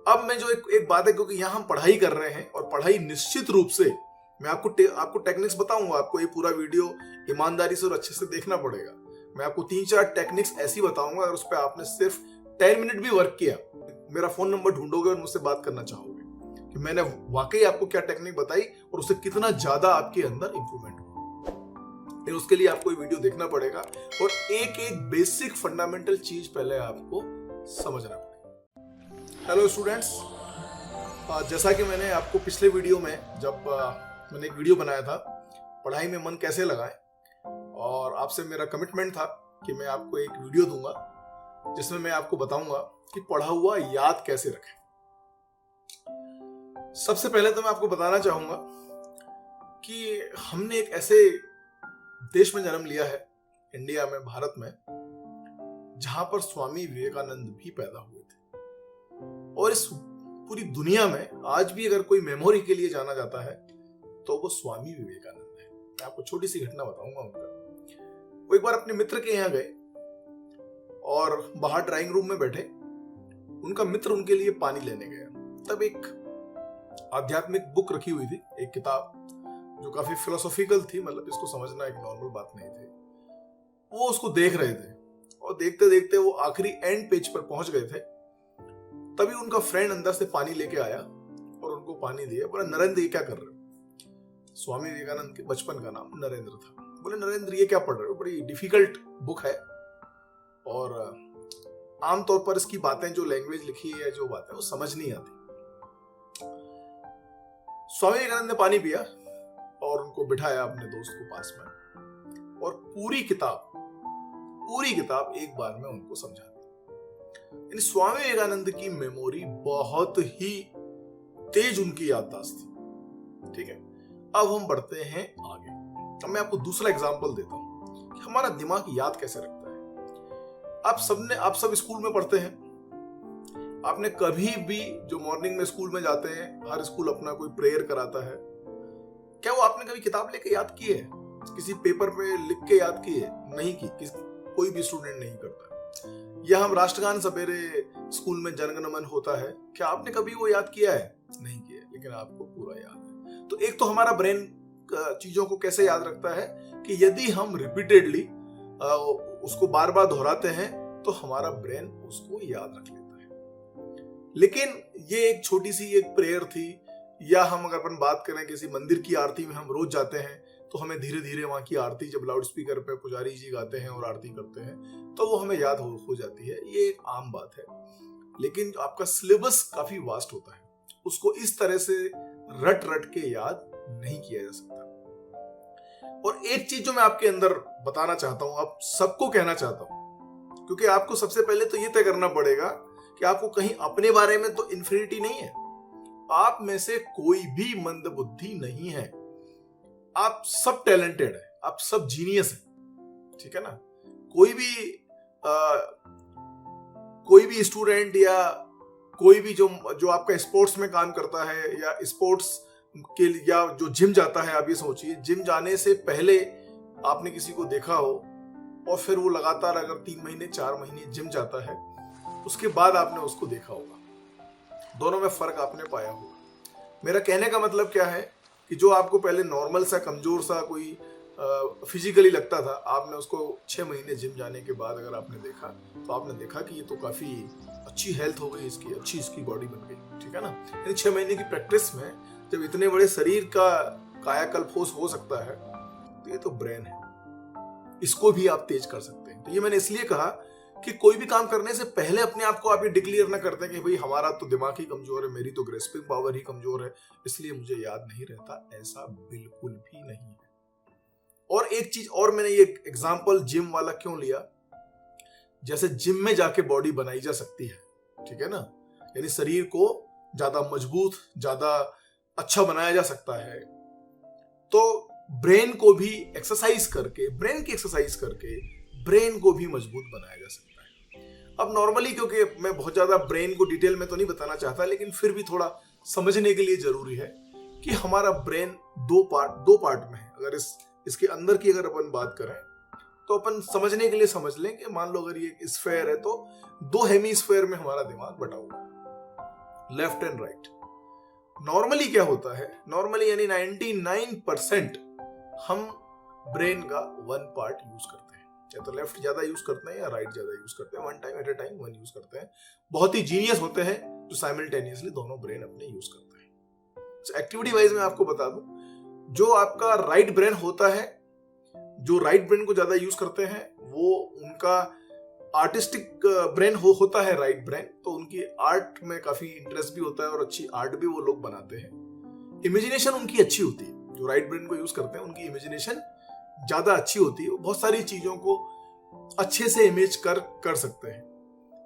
अब मैं जो एक बात है, क्योंकि यहाँ हम पढ़ाई कर रहे हैं और पढ़ाई निश्चित रूप से मैं आपको टेक्निक्स बताऊंगा। आपको ये पूरा वीडियो ईमानदारी से और अच्छे से देखना पड़ेगा। मैं आपको 3-4 टेक्निक्स ऐसी बताऊंगा, अगर उस पर आपने सिर्फ 10 मिनट भी वर्क किया, मेरा फोन नंबर ढूंढोगे और मुझसे बात करना चाहोगे कि मैंने वाकई आपको क्या टेक्निक बताई और उससे कितना ज्यादा आपके अंदर इंप्रूवमेंट हुआ। लेकिन उसके लिए आपको ये वीडियो देखना पड़ेगा और एक एक बेसिक फंडामेंटल चीज पहले आपको समझना पड़ेगा। हेलो स्टूडेंट्स, जैसा कि मैंने आपको पिछले वीडियो में जब मैंने एक वीडियो बनाया था पढ़ाई में मन कैसे लगाएं, और आपसे मेरा कमिटमेंट था कि मैं आपको एक वीडियो दूंगा जिसमें मैं आपको बताऊंगा कि पढ़ा हुआ याद कैसे रखें। सबसे पहले तो मैं आपको बताना चाहूंगा कि हमने एक ऐसे देश में जन्म लिया है, इंडिया में, भारत में, जहां पर स्वामी विवेकानंद भी पैदा हुए थे। और इस पूरी दुनिया में आज भी अगर कोई मेमोरी के लिए जाना जाता है तो वो स्वामी विवेकानंद है। मैं आपको छोटी सी घटना बताऊंगा उनका। वो एक बार अपने मित्र के यहाँ गए और बाहर ड्राइंग रूम में बैठे, उनका मित्र उनके लिए पानी लेने गया। तब एक आध्यात्मिक बुक रखी हुई थी, एक किताब जो काफी फिलोसॉफिकल थी, मतलब इसको समझना एक नॉर्मल बात नहीं थी। वो उसको देख रहे थे और देखते देखते वो आखिरी एंड पेज पर पहुंच गए थे। तभी उनका फ्रेंड अंदर से पानी लेके आया और उनको पानी दिया। बोला, नरेंद्र ये क्या कर रहे हो? स्वामी विवेकानंद के बचपन का नाम नरेंद्र था। बोले, नरेंद्र ये क्या पढ़ रहे हो? बड़ी डिफिकल्ट बुक है और आमतौर पर इसकी बातें, जो लैंग्वेज लिखी है, जो बातें, वो समझ नहीं आती। स्वामी विवेकानंद ने पानी पिया और उनको बिठाया अपने दोस्त को पास में और पूरी किताब एक बार में उनको समझा दी। स्वामी विवेकानंद की मेमोरी बहुत ही तेज, उनकी याददाश्त थी। ठीक है, अब हम बढ़ते हैं आगे। अब मैं आपको दूसरा एग्जांपल देता हूं कि हमारा दिमाग याद कैसे रखता है। आप सब स्कूल में पढ़ते हैं। आपने कभी भी, जो मॉर्निंग में स्कूल में जाते हैं, हर स्कूल अपना कोई प्रेयर कराता है, क्या वो आपने कभी किताब लेके याद की है? किसी पेपर पे लिख के याद की है? नहीं की। कोई भी स्टूडेंट नहीं करता। या हम राष्ट्रगान सवेरे स्कूल में जनगण मन होता है, क्या आपने कभी वो याद किया है? नहीं किया, लेकिन आपको पूरा याद है। तो एक तो हमारा ब्रेन चीजों को कैसे याद रखता है कि यदि हम रिपीटेडली उसको बार बार दोहराते हैं तो हमारा ब्रेन उसको याद रख लेता है। लेकिन ये एक छोटी सी एक प्रेयर थी। या हम अगर अपन बात करें किसी मंदिर की आरती में, हम रोज जाते हैं तो हमें धीरे धीरे वहां की आरती, जब लाउड स्पीकर पे पुजारी जी गाते हैं और आरती करते हैं, तो वो हमें याद हो जाती है। ये एक आम बात है। लेकिन आपका सिलेबस काफी वास्ट होता है, उसको इस तरह से रट के याद नहीं किया जा सकता। और एक चीज जो मैं आपके अंदर बताना चाहता हूं, आप सबको कहना चाहता हूं, क्योंकि आपको सबसे पहले तो ये तय करना पड़ेगा कि आपको कहीं अपने बारे में तो इन्फिनिटी नहीं है। आप में से कोई भी मंद बुद्धि नहीं है। आप सब टैलेंटेड है, आप सब जीनियस है। ठीक है ना? कोई भी स्टूडेंट या कोई भी जो आपका स्पोर्ट्स में काम करता है या स्पोर्ट्स के लिए, या जो जिम जाता है, आप ये सोचिए, जिम जाने से पहले आपने किसी को देखा हो और फिर वो लगातार अगर 3 महीने 4 महीने जिम जाता है, उसके बाद आपने उसको देखा होगा। दोनों में फर्क आपने पाया होगा। मेरा कहने का मतलब क्या है कि जो आपको पहले नॉर्मल सा, कमजोर सा कोई फिजिकली लगता था, आपने उसको 6 महीने जिम जाने के बाद अगर आपने देखा तो आपने देखा कि ये तो काफी अच्छी हेल्थ हो गई इसकी, अच्छी इसकी बॉडी बन गई। ठीक है ना? यानी 6 महीने की प्रैक्टिस में जब इतने बड़े शरीर का कायाकल्प हो सकता है, तो ये तो ब्रेन है, इसको भी आप तेज कर सकते हैं। तो ये मैंने इसलिए कहा कि कोई भी काम करने से पहले अपने आप को आप ये डिक्लेयर ना करते कि भाई हमारा तो दिमाग ही कमजोर है, मेरी तो ग्रेस्पिंग पावर ही कमजोर है, इसलिए मुझे याद नहीं रहता। ऐसा बिल्कुल भी नहीं है। और एक चीज और, मैंने ये एग्जांपल जिम वाला क्यों लिया, जैसे जिम में जाके बॉडी बनाई जा सकती है, ठीक है ना, यानी शरीर को ज्यादा मजबूत, ज्यादा अच्छा बनाया जा सकता है, तो ब्रेन को भी एक्सरसाइज करके, ब्रेन की एक्सरसाइज करके ब्रेन को भी मजबूत बनाया जा सकता है। अब नॉर्मली, क्योंकि मैं बहुत ज्यादा ब्रेन को डिटेल में तो नहीं बताना चाहता, लेकिन फिर भी थोड़ा समझने के लिए जरूरी है कि हमारा ब्रेन दो पार्ट में है। अगर इसके अंदर की अगर अपन बात करें तो अपन समझने के लिए समझ लें कि मान लो अगर ये स्फेयर है तो 2 हेमीस्फेयर में हमारा दिमाग बटा हुआ है। Left and right. नॉर्मली क्या होता है, नॉर्मली यानी 99% हम ब्रेन का वन पार्ट यूज करते हैं, या तो लेफ्ट ज्यादा यूज करते हैं या राइट ज्यादा यूज करते हैं, one time at a time one use करते हैं। बहुत ही जीनियस होते हैं जो साइमल्टेनियसली दोनों ब्रेन अपने यूज करते हैं। एक्टिविटी वाइज मैं आपको बता दूं, जो आपका राइट ब्रेन होता है, जो राइट ब्रेन को ज्यादा यूज करते हैं, वो उनका आर्टिस्टिक ब्रेन होता है राइट ब्रेन, तो उनकी आर्ट में काफी इंटरेस्ट भी होता है और अच्छी आर्ट भी वो लोग बनाते हैं। इमेजिनेशन उनकी अच्छी होती है, जो राइट ब्रेन को यूज करते हैं उनकी इमेजिनेशन ज्यादा अच्छी होती है, बहुत सारी चीजों को अच्छे से इमेज कर सकते हैं।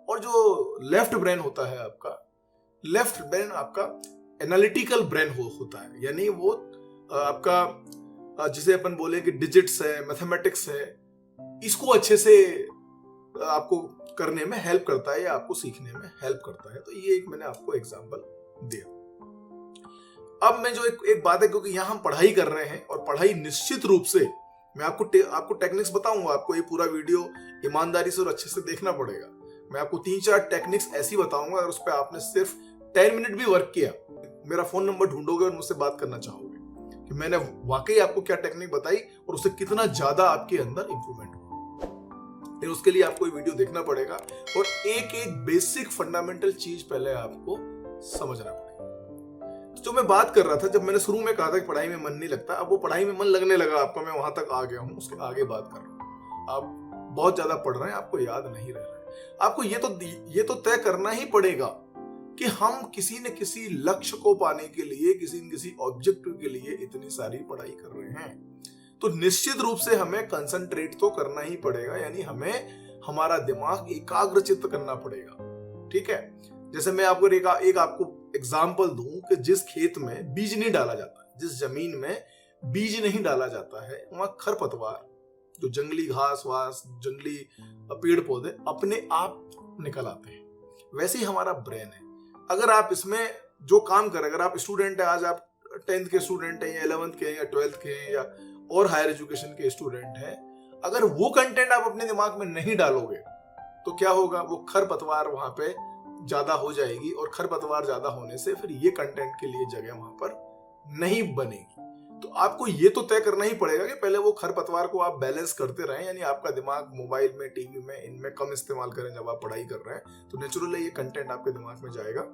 और जो लेफ्ट ब्रेन होता है आपका, लेफ्ट ब्रेन आपका एनालिटिकल ब्रेन होता है, यानी वो आपका जिसे अपन बोले कि डिजिट्स है, मैथमेटिक्स है, इसको अच्छे से आपको करने में हेल्प करता है या आपको सीखने में हेल्प करता है। तो ये एक मैंने आपको एग्जांपल दिया। अब मैं जो एक बात है, क्योंकि यहां हम पढ़ाई कर रहे हैं और पढ़ाई निश्चित रूप से मैं आपको टेक्निक्स बताऊंगा, आपको ये पूरा वीडियो ईमानदारी से और अच्छे से देखना पड़ेगा। मैं आपको 3-4 टेक्निक्स ऐसी बताऊंगा, अगर उस पर आपने सिर्फ 10 मिनट भी वर्क किया, मेरा फोन नंबर ढूंढोगे और मुझसे बात करना चाहोगे कि मैंने वाकई आपको क्या टेक्निक बताई और उससे कितना ज्यादा आपके अंदर इंप्रूवमेंट हुआ। लेकिन उसके लिए आपको ये वीडियो देखना पड़ेगा और एक एक बेसिक फंडामेंटल चीज पहले आपको समझना पड़ेगा। जो मैं बात कर रहा था, जब मैंने शुरू में कहा था कि पढ़ाई में मन नहीं लगता, अब वो पढ़ाई में मन लगने लगा आपका, मैं वहां तक आ गया हूं, उसके आगे बात कर रहा हूं। आप बहुत ज्यादा पढ़ रहे हैं, आपको याद नहीं रह रहा है। आपको ये तो तय करना ही पड़ेगा कि हम किसी न किसी लक्ष्य को पाने के लिए, किसी न किसी ऑब्जेक्टिव के लिए इतनी सारी पढ़ाई कर रहे हैं, तो निश्चित रूप से हमें कंसंट्रेट तो करना ही पड़ेगा, यानी हमें हमारा दिमाग एकाग्रचित्त करना पड़ेगा। ठीक है, जैसे मैं आपको एक आपको एग्जाम्पल दूं कि जिस खेत में बीज नहीं डाला जाता है, जिस जमीन में बीज नहीं डाला जाता है, वहां खरपतवार, जो जंगली घास वास, जंगली पेड़ पौधे अपने आप निकल आते हैं। वैसे ही हमारा ब्रेन है। अगर आप इसमें जो काम करें, अगर आप स्टूडेंट है, आज आप 10th के स्टूडेंट हैं या 11th के हैं या 12th के हैं या और हायर एजुकेशन के स्टूडेंट हैं, अगर वो कंटेंट आप अपने दिमाग में नहीं डालोगे तो क्या होगा, वो खरपतवार वहां पे ज्यादा हो जाएगी और खरपतवार ज्यादा होने से फिर ये कंटेंट के लिए जगह वहां पर नहीं बनेगी। तो आपको ये तो तय करना ही पड़ेगा कि पहले वो खरपतवार को आप बैलेंस करते रहें, यानी आपका दिमाग मोबाइल में, टीवी में, इनमें कम इस्तेमाल करें जब आप पढ़ाई कर रहे हैं, तो नेचुरली ये कंटेंट आपके दिमाग में जाएगा,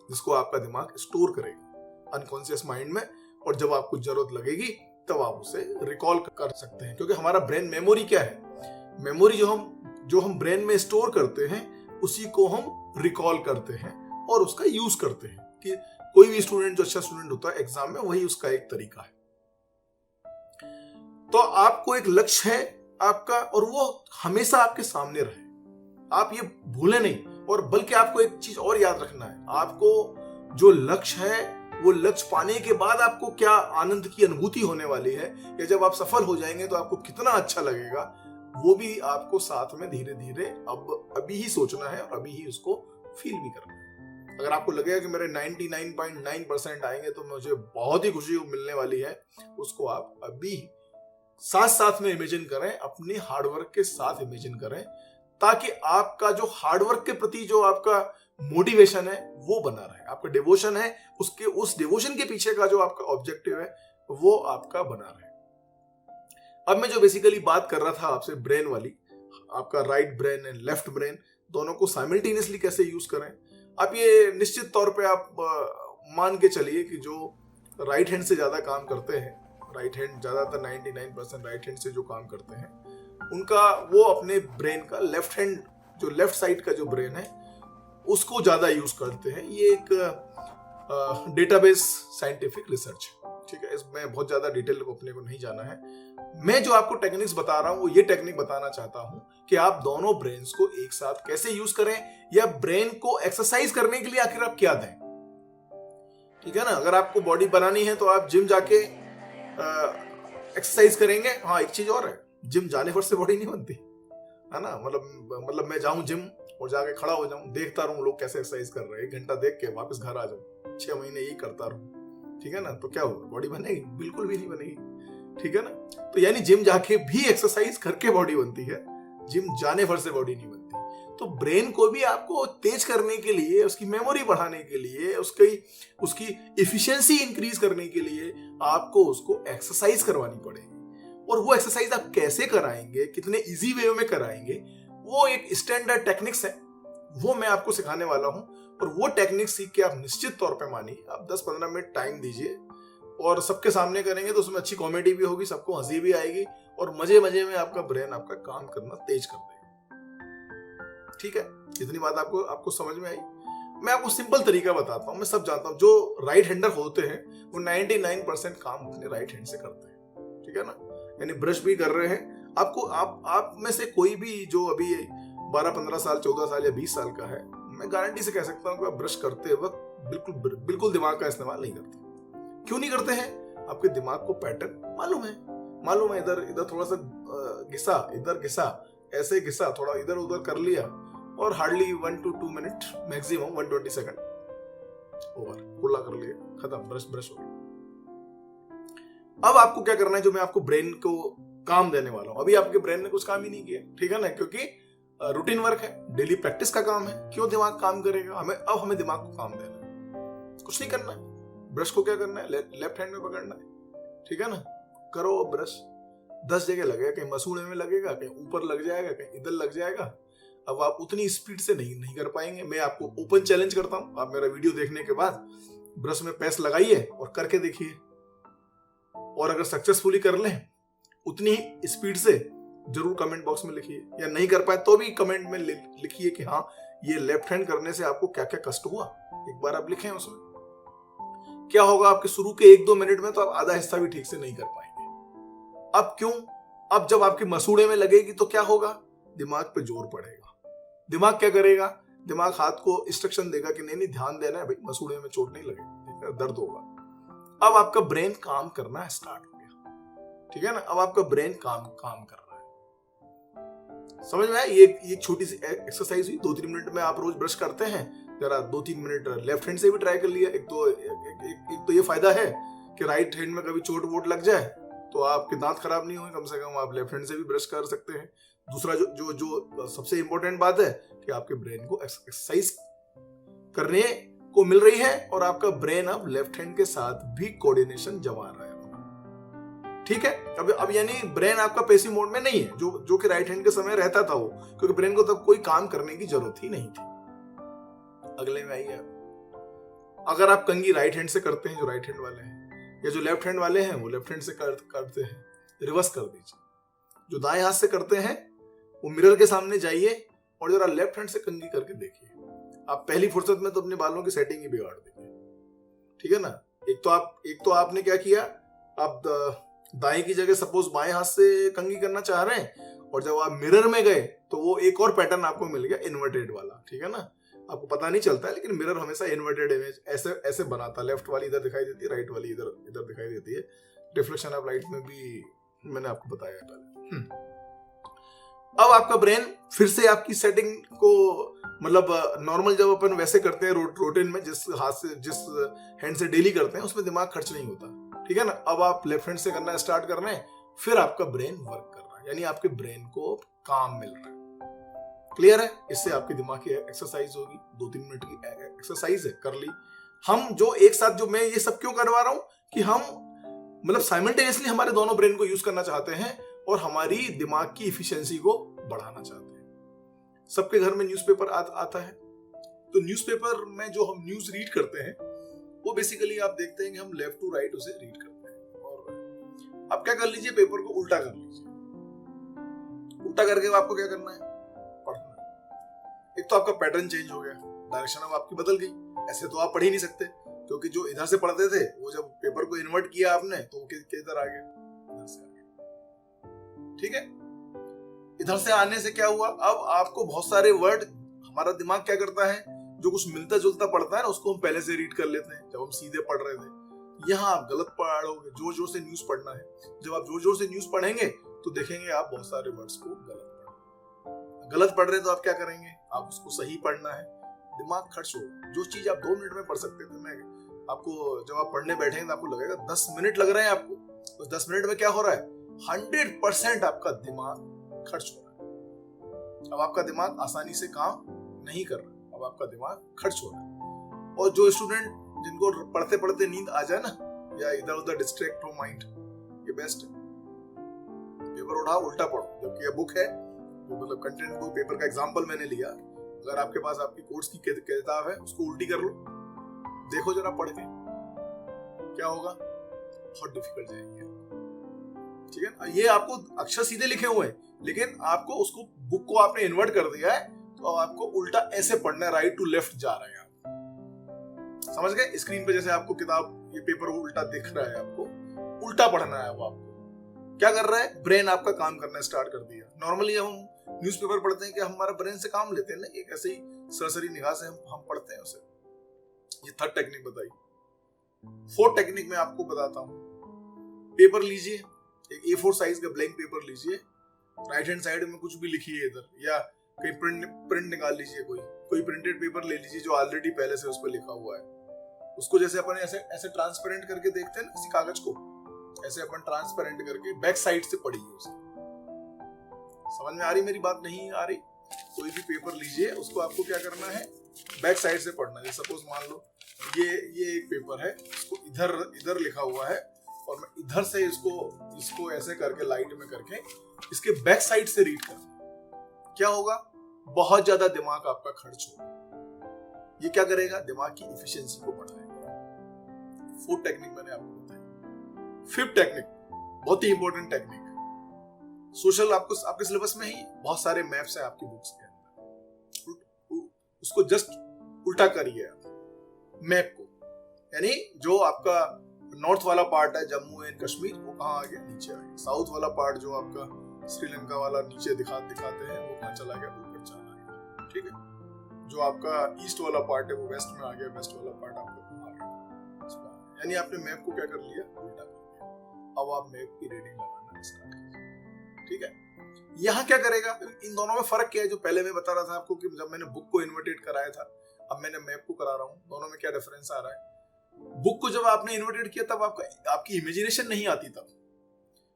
जिसको आपका दिमाग स्टोर करेगा अनकॉन्शियस माइंड में, और जब आपको जरूरत लगेगी तब आप उसे रिकॉल कर सकते हैं। क्योंकि हमारा ब्रेन मेमोरी क्या है, मेमोरी जो हम ब्रेन में स्टोर करते हैं उसी को हम रिकॉल करते हैं और उसका यूज करते हैं। कि कोई भी स्टूडेंट जो अच्छा स्टूडेंट होता है एग्जाम में, वही उसका एक तरीका है। तो आपको एक लक्ष्य है आपका, और वो हमेशा आपके सामने रहे, आप ये भूले नहीं। और बल्कि आपको एक चीज और याद रखना है, आपको जो लक्ष्य है वो लक्ष्य पाने के बाद आपको क्या आनंद की अनुभूति होने वाली है, या जब आप सफल हो जाएंगे तो आपको कितना अच्छा लगेगा, वो भी आपको साथ में धीरे धीरे अभी ही सोचना है और अभी ही उसको फील भी करना है। अगर आपको लगेगा कि मेरे 99.9% आएंगे तो मुझे बहुत ही खुशी मिलने वाली है, उसको आप अभी साथ साथ में इमेजिन करें, अपने हार्डवर्क के साथ इमेजिन करें, ताकि आपका जो हार्डवर्क के प्रति जो आपका मोटिवेशन है वो बना रहे, आपका डिवोशन है, उस डिवोशन के पीछे का जो आपका ऑब्जेक्टिव है वो आपका बना रहे। अब मैं जो बेसिकली बात कर रहा था आपसे ब्रेन वाली, आपका right brain and left brain दोनों को साइमल्टेनियसली कैसे यूज करें। आप ये निश्चित तौर पे आप मान के चलिए कि जो राइट हैंड से ज्यादा काम करते हैं, राइट हैंड ज्यादातर 99% राइट हैंड से जो काम करते हैं, उनका वो अपने ब्रेन का लेफ्ट हैंड, जो लेफ्ट साइड का जो ब्रेन है उसको ज्यादा यूज करते हैं। ये एक डेटाबेस साइंटिफिक रिसर्च, ठीक है, इसमें बहुत ज्यादा डिटेल अपने को नहीं जाना है। मैं जो आपको टेक्निक्स बता रहा हूं वो ये टेक्निक बताना चाहता हूं कि आप दोनों ब्रेन्स को एक साथ कैसे यूज करें, या ब्रेन को एक्सरसाइज करने के लिए आखिर आप क्या दें। ठीक है ना, अगर आपको बॉडी बनानी है तो आप जिम जाके एक्सरसाइज करेंगे। हाँ, एक चीज और है, जिम जाने पर से बॉडी नहीं बनती है ना। मतलब मैं जाऊं जिम और जाके खड़ा हो जाऊं, देखता रहूं लोग कैसे एक्सरसाइज कर रहे हैं, 1 घंटा देख के वापस घर आ जाऊं, 6 महीने यही करता रहूं, ठीक है ना, तो क्या होगा, बॉडी बनेगी? बिल्कुल भी नहीं बनेगी। ठीक है ना, तो यानी जिम जाके भी एक्सरसाइज करके बॉडी बनती है, जिम जाने भर से बॉडी नहीं बनती। तो ब्रेन को भी आपको तेज करने के लिए, उसकी मेमोरी बढ़ाने के लिए, उसकी इफिशिएंसी इंक्रीज करने के लिए आपको उसको एक्सरसाइज करवानी पड़ेगी। और वो एक्सरसाइज आप कैसे कराएंगे, कितने इजी वे में कराएंगे, वो एक स्टैंडर्ड टेक्निक्स है, वो मैं आपको सिखाने वाला हूं। और वो टेक्निक सीख के आप निश्चित तौर पे मानिए, आप 10-15 मिनट टाइम दीजिए और सबके सामने करेंगे तो उसमें अच्छी कॉमेडी भी होगी, सबको हंसी भी आएगी और मजे मजे में आपका ब्रेन आपका काम करना तेज कर देगा। ठीक है, इतनी बात आपको समझ में आई। मैं आपको सिंपल तरीका बताता हूँ। मैं सब जानता हूँ, जो राइट हैंडर होते हैं वो 99% काम अपने राइट हैंड से करते हैं, ठीक है ना। यानी ब्रश भी कर रहे हैं, आपको आप में से कोई भी जो अभी 12-15 साल, 14 साल या 20 साल का है, मैं गारंटी से कह सकता हूँ कि आप ब्रश करते वक्त बिल्कुल दिमाग का इस्तेमाल नहीं करते। क्यों नहीं करते हैं? आपके दिमाग को पैटर्न मालूम है, इधर थोड़ा सा घिसा, इधर घिसा, ऐसे घिसा, थोड़ा इधर उधर कर लिया और hardly 1 to 2 minute, maximum 120 second, over, कुल्ला कर लिया, खत्म, ब्रश हो गया। अब आपको क्या करना है, जो मैं आपको ब्रेन को काम देने वाला हूं। अभी आपके ब्रेन ने कुछ काम ही नहीं किया, ठीक है ना, क्योंकि रूटीन वर्क है, डेली प्रैक्टिस का काम है। क्यों दिमाग काम करेगा? हमें दिमाग को काम देना है, कुछ नहीं करना है। ब्रश को क्या करना है? लेफ्ट हैंड में पकड़ना है, ठीक है ना। करो ब्रश, 10 जगह लगेगा, कहीं मसूड़े में लगेगा, कहीं ऊपर लग जाएगा, कहीं इधर लग जाएगा। अब आप उतनी स्पीड से नहीं कर पाएंगे। मैं आपको ओपन चैलेंज करता हूं, आप मेरा वीडियो देखने के बाद ब्रश में पैस लगाइए और करके देखिए, और अगर सक्सेसफुली कर लें उतनी ही स्पीड से जरूर कमेंट बॉक्स में लिखिए, या नहीं कर पाए तो भी कमेंट में लिखिए कि हाँ, ये लेफ्ट हैंड करने से आपको क्या क्या कष्ट हुआ। एक बार आप लिखें, उसमें क्या होगा आपके शुरू के 1-2 मिनट में तो आप आधा हिस्सा भी ठीक से नहीं कर पाएंगे। अब क्यों? अब जब आपके मसूड़े में लगेगी तो क्या होगा? दिमाग पे जोर पड़ेगा। दिमाग क्या करेगा? दिमाग हाथ को इंस्ट्रक्शन देगा कि नहीं ध्यान देना है भाई, मसूड़े में चोट नहीं लगेगी, दर्द होगा। अब आपका ब्रेन काम करना स्टार्ट हो गया, ठीक है ना। अब आपका ब्रेन काम कर रहा है, समझ में आया? ये छोटी सी एक्सरसाइज हुई, 2-3 मिनट में आप रोज ब्रश करते हैं, जरा 2-3 मिनट लेफ्ट हैंड से भी ट्राई कर लिया। एक तो ये फायदा है कि राइट हैंड में कभी चोट वोट लग जाए तो आपके दांत खराब नहीं होंगे, कम से कम आप लेफ्ट हैंड से भी ब्रश कर सकते हैं। दूसरा जो सबसे इंपॉर्टेंट बात है कि आपके ब्रेन को एक्सरसाइज करने को मिल रही है और आपका ब्रेन अब लेफ्ट हैंड के साथ भी कोऑर्डिनेशन जमा रहा है, ठीक है। अब यानी ब्रेन आपका पैसिव मोड में नहीं है, जो कि राइट हैंड के समय रहता था वो, क्योंकि ब्रेन को तब कोई काम करने की जरूरत ही नहीं थी। अगले में आइए, अगर आप कंघी राइट हैंड से करते हैं, जो राइट हैंड वाले हैं, या जो लेफ्ट हैंड वाले हैं वो लेफ्ट हैंड से करते हैं, रिवर्स कर दीजिए। जो दाएं हाथ से करते हैं वो मिरर के सामने जाइए और जरा लेफ्ट हैंड से कंघी करके देखिए। आप पहली फुर्सत में तो अपने बालों की सेटिंग ही बिगाड़ देंगे, ठीक है ना। एक तो आपने क्या किया, आप दाएं की जगह सपोज बाएं हाथ से कंघी करना चाह रहे हैं, और जब आप मिरर में गए तो वो एक और पैटर्न आपको मिल गया, इन्वर्टेड वाला, ठीक है ना। आपको पता नहीं चलता है, लेकिन मिरर हमेशा इन्वर्टेड इमेज ऐसे बनाता, लेफ्ट वाली इधर दिखाई देती है, राइट वाली इधर दिखाई देती है। रिफ्लेक्शन ऑफ लाइट में भी मैंने आपको बताया पहले। अब आपका ब्रेन फिर से आपकी सेटिंग को, मतलब नॉर्मल जब अपन वैसे करते हैं रूटीन में, जिस हाथ से जिस हैंड से डेली करते हैं, उसमें दिमाग खर्च नहीं होता, ठीक है ना। अब आप लेफ्ट हैंड से करना स्टार्ट कर रहे हैं, फिर आपका ब्रेन वर्क कर रहा है, यानी आपके ब्रेन को काम मिल रहा है। क्लियर है? इससे आपके दिमाग की एक्सरसाइज होगी, 2-3 मिनट की एक्सरसाइज है, कर ली। हम जो एक साथ, जो मैं ये सब क्यों करवा रहा हूं कि हम मतलब साइमल्टेनियसली हमारे दोनों ब्रेन को यूज करना चाहते हैं और हमारी दिमाग की इफिशिएंसी को बढ़ाना चाहते हैं। सबके घर में न्यूज़पेपर आता है, तो न्यूज़पेपर में जो हम न्यूज रीड करते हैं वो बेसिकली आप देखते हैं कि हम लेफ्ट टू राइट उसे रीड करते हैं। और आप क्या कर लीजिए, पेपर को उल्टा कर लीजिए। उल्टा करके आपको क्या करना है, पढ़ना है। एक तो आपका पैटर्न चेंज हो गया, डायरेक्शन अब आपकी बदल गई। ऐसे तो आप पढ़ ही नहीं सकते, क्योंकि जो इधर से पढ़ते थे वो जब पेपर को इन्वर्ट किया आपने तो किधर आ गया, इधर से आ गया, ठीक है। इधर से आने से क्या हुआ, अब आपको बहुत सारे वर्ड, हमारा दिमाग क्या करता है, जो कुछ मिलता जुलता पढ़ता है ना, उसको हम पहले से रीड कर लेते हैं जब हम सीधे पढ़ रहे थे। यहाँ आप गलत पढ़ोगे, जोर जोर से न्यूज पढ़ना है। जब आप जोर जोर से न्यूज पढ़ेंगे तो देखेंगे आप बहुत सारे वर्ड्स को गलत पढ़ रहे हैं, तो आप क्या करेंगे, आप उसको सही पढ़ना है। दिमाग खर्च होगा। जो चीज आप 2 मिनट में पढ़ सकते थे, मैं आपको, जब आप पढ़ने बैठेंगे तो आपको लगेगा 10 मिनट लग रहे हैं आपको, उस 10 मिनट में क्या हो रहा है, 100% आपका दिमाग खर्च हो रहा है। अब आपका दिमाग आसानी से काम नहीं कर रहा, अब आपका दिमाग खर्च हो रहा है। और जो स्टूडेंट जिनको पढ़ते पढ़ते नींद आ जाए ना, या इधर उधर डिस्ट्रैक्ट हो माइंड, ये बेस्ट है। पेपर उठाओ, उल्टा पढ़ो। जबकि ये बुक है, मतलब कंटेंट बुक, पेपर का एग्जांपल मैंने लिया। अगर आपके पास आपकी कोर्स की किताब है, उसको उल्टी कर लो, देखो जरा पढ़ के क्या होगा, बहुत डिफिकल्ट जाएंगे। ठीक है ना, ये आपको अक्षर सीधे लिखे हुए हैं, लेकिन आपको उसको बुक को आपने इन्वर्ट कर दिया है, तो आपको उल्टा ऐसे पढ़ना है, राइट टू लेफ्ट जा रहे हैं आप। समझ गए? स्क्रीन पे जैसे आपको किताब, ये पेपर उल्टा दिख रहा है, आपको उल्टा पढ़ना है। वो आपको क्या कर रहा है, ब्रेन आपका काम करना स्टार्ट कर दिया। नॉर्मली हम न्यूज़पेपर पढ़ते हैं कि हमारा ब्रेन से काम लेते हैं ना, एक ऐसे ही सरसरी निगाह से हम पढ़ते हैं उसे। ये थर्ड टेक्निक बताई। फोर्थ टेक्निक मैं आपको बताता हूँ। पेपर लीजिए, एक A4 साइज का ब्लैंक पेपर लीजिए, राइट हैंड साइड में कुछ भी लिखिए इधर, या कहीं प्रिंट निकाल लीजिए, कोई प्रिंटेड पेपर ले लीजिए जो ऑलरेडी पहले से उस पर लिखा हुआ है। उसको जैसे अपन ऐसे ट्रांसपेरेंट करके देखते हैं ना किसी कागज को, ऐसे अपन ट्रांसपेरेंट करके बैक साइड से पढ़िए उसे। समझ में आ रही मेरी बात? नहीं आ रही? कोई भी पेपर लीजिए, उसको आपको क्या करना है, बैक साइड से पढ़ना है। सपोज मान लो ये एक पेपर है, इसको इधर लिखा हुआ है, और मैं इधर से इसको ऐसे करके लाइट में करके इसके बैक साइड से रीड करना। क्या होगा, बहुत ज्यादा दिमाग आपका खर्च होगा। ये क्या करेगा, दिमाग की इफिशिएंसी को बढ़ाएगा। फोर्थ टेक्निक मैंने आपको बताई। फिफ्थ टेक्निक बहुत ही इंपॉर्टेंट टेक्निक है। सोशल आपके सिलेबस में ही बहुत सारे मैप्स हैं आपकी बुक्स के अंदर, उसको जस्ट उल्टा करिए आप मैप को। यानी जो आपका नॉर्थ वाला पार्ट है, जम्मू एंड कश्मीर, वो कहाँ आ गया, नीचे आ गया। साउथ वाला पार्ट जो आपका श्रीलंका वाला नीचे दिखाते हैं, वो कहाँ चला गया, ऊपर चला गया। ठीक है, जो आपका ईस्ट वाला पार्ट है वो वेस्ट में आ गया, वेस्ट वाला पार्ट आपका आ गया। यानी आपने मैप को क्या कर लिया, उल्टा कर दिया। अब आप मैप की रीडिंग लगाना स्टार्ट कीजिए। ठीक है, यहाँ क्या करेगा, इन दोनों में फर्क क्या है? जो पहले मैं बता रहा था आपको कि जब मैंने बुक को इन्वर्टेड कराया था, अब मैंने मैप को करा रहा हूँ, दोनों में क्या डिफरेंस आ रहा है। बुक को जब आपने इन्वर्टेड किया तब आपकी इमेजिनेशन नहीं आती, तब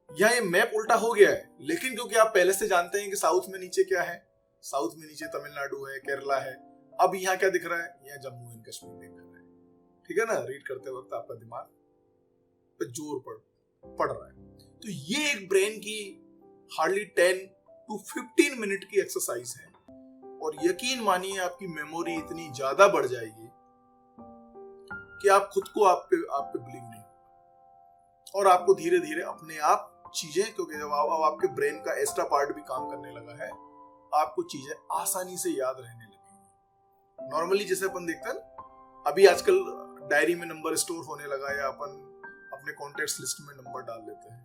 यहाँ ये मैप उल्टा हो गया है। लेकिन क्योंकि आप पहले से जानते हैं कि साउथ में नीचे क्या है, साउथ में नीचे तमिलनाडु है, केरला है, अब यहाँ क्या दिख रहा है, यहाँ जम्मू एंड कश्मीर दिख रहा है। ठीक है ना, रीड करते वक्त आपका दिमाग पे जोर पड़ रहा है। तो ये एक ब्रेन की हार्डली 10 to 15 मिनट की एक्सरसाइज है, और यकीन मानिए आपकी मेमोरी इतनी ज्यादा बढ़ जाएगी कि आप खुद को आप पे बिलीव नहीं, और आपको धीरे धीरे अपने आप चीजें, क्योंकि जब अब आपके ब्रेन का एक्स्ट्रा पार्ट भी काम करने लगा है, आपको चीजें आसानी से याद रहने लगेंगी। नॉर्मली जैसे अपन देखते हैं ना, अभी आजकल डायरी में नंबर स्टोर होने लगा, या अपन अपने कॉन्टेक्ट्स लिस्ट में नंबर डाल लेते हैं।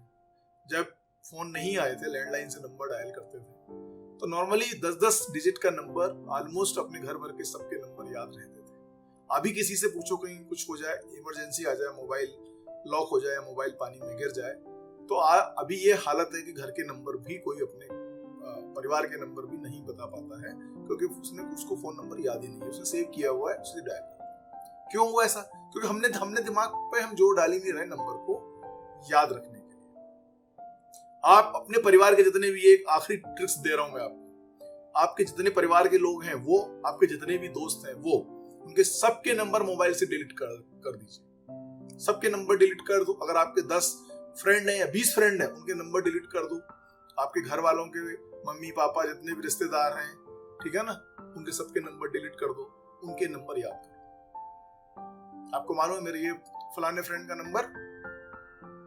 जब फोन नहीं आए थे, लैंडलाइन से नंबर डायल करते थे, तो नॉर्मली 10-10 डिजिट का नंबर ऑलमोस्ट अपने घर भर के सबके नंबर याद रहते थे। अभी किसी से पूछो, कहीं कुछ हो जाए, इमरजेंसी आ जाए, मोबाइल लॉक हो जाए, मोबाइल पानी में गिर जाए, तो अभी ये हालत है कि घर के नंबर भी कोई अपने परिवार के नंबर भी नहीं बता पाता है, क्योंकि उसको फोन नंबर याद ही नहीं है, उसे सेव किया हुआ है, उसे डायल करता है। क्यों हुआ ऐसा? क्योंकि हमने दिमाग पे हम जोर डाल ही नहीं रहे नंबर को याद रखने के लिए। आप अपने परिवार के जितने भी, एक आखिरी ट्रिक्स दे रहा हूं मैं आपके जितने परिवार के लोग हैं, वो आपके जितने भी दोस्त हैं, वो उनके सबके नंबर मोबाइल से डिलीट कर दीजिए। सबके नंबर डिलीट कर दो। अगर आपके 10 फ्रेंड हैं या 20 फ्रेंड हैं, उनके नंबर डिलीट कर दो। आपके घर वालों के मम्मी पापा जितने भी रिश्तेदार हैं, ठीक है ना, उनके सबके नंबर डिलीट कर दो, उनके नंबर याद करो। आपको मालूम है मेरे ये फलाने फ्रेंड का नंबर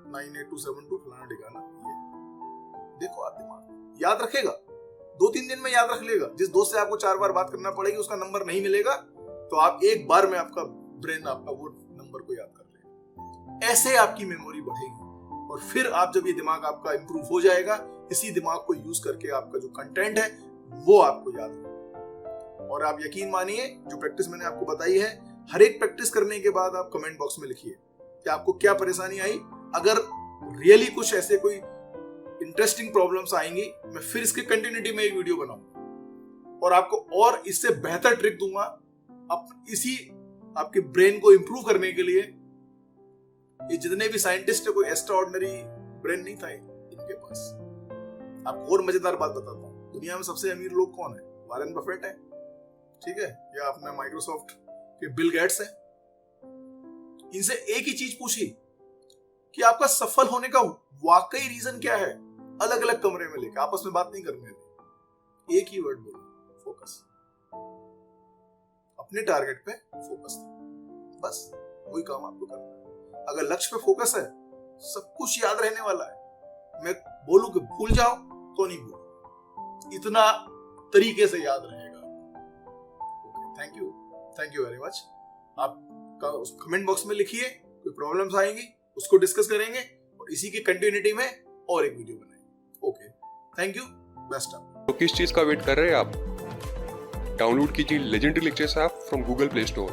98272 फलाना ठिकाना, ये देखो, आप दिमाग याद रखेगा, 2-3 दिन में याद रख लेगा। जिस दोस्त से आपको 4 बार बात करना पड़ेगी, उसका नंबर नहीं मिलेगा, तो आप एक बार में आपका ब्रेन आपका वो नंबर को याद कर लेगा। ऐसे आपकी मेमोरी बढ़ेगी, और फिर आप जब ये दिमाग आपका इंप्रूव हो जाएगा, इसी दिमाग को यूज करके आपका जो कंटेंट है वो आपको याद होगा। और आप यकीन मानिए, जो प्रैक्टिस मैंने आपको बताई है, हर एक प्रैक्टिस करने के बाद आप कमेंट बॉक्स में लिखिए कि आपको क्या परेशानी आई। अगर रियली कुछ ऐसे कोई इंटरेस्टिंग प्रॉब्लम्स आएंगी, मैं फिर इसके कंटिन्यूटी में एक वीडियो बनाऊंगा और आपको और इससे बेहतर ट्रिक दूंगा इसी आपके ब्रेन को इंप्रूव करने के लिए। ये जितने भी साइंटिस्ट है, कोई एक्स्ट्रा ऑर्डिनरी ब्रेन नहीं था इनके पास। आपको और मजेदार बात बताता हूँ, दुनिया में सबसे अमीर लोग कौन है? वॉरेन बफेट है, ठीक है, या अपना माइक्रोसॉफ्ट के बिल गेट्स है। इनसे एक ही चीज पूछी कि आपका सफल होने का वाकई रीजन क्या है। अलग अलग कमरे में लेके आपस में बात नहीं करने दी, एक ही वर्ड बोला, फोकस। अपने टारगेट पे फोकस, बस वही काम आपको करना है। अगर लक्ष्य पे फोकस है, सब कुछ याद रहने वाला है। मैं बोलूं कि भूल जाओ तो नहीं भूलो, इतना तरीके से याद रहेगा। Thank you very much. आप कमेंट बॉक्स में लिखिए, कोई प्रॉब्लम्स आएंगी उसको डिस्कस करेंगे और इसी की कंटिन्यूटी में और एक वीडियो बनाएंगे। Okay, thank you, best of. तो किस चीज का वेट कर रहे हैं आप? डाउनलोड कीजिए legendary lectures app from Google play store